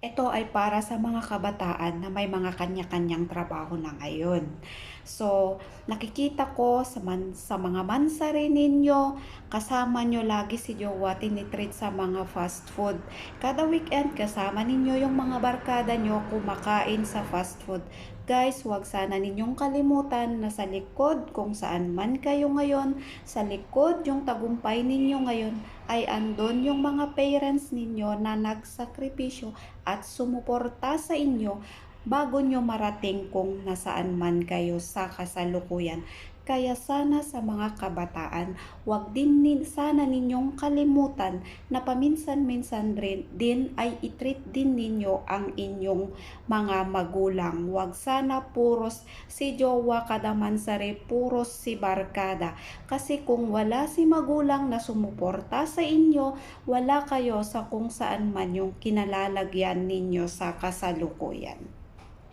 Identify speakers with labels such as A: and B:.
A: Ito ay para sa mga kabataan na may mga kanya-kanyang trabaho na ngayon. So, nakikita ko sa mga mansari ninyo, kasama nyo lagi si jowa tinitreat sa mga fast food. Kada weekend, kasama ninyo yung mga barkada nyo kumakain sa fast food. Guys, huwag sana ninyong kalimutan na sa likod kung saan man kayo ngayon, sa likod yung tagumpay ninyo ngayon, ay andon yung mga parents ninyo na nagsakripisyo at sumuporta sa inyo bago nyo marating kung nasaan man kayo sa kasalukuyan. Kaya sana sa mga kabataan, wag sana ninyong kalimutan na paminsan-minsan din ay itreat din ninyo ang inyong mga magulang. Wag sana puros si jowa kada mansari, puros si barkada. Kasi kung wala si magulang na sumuporta sa inyo, wala kayo sa kung saan man yung kinalalagyan ninyo sa kasalukuyan.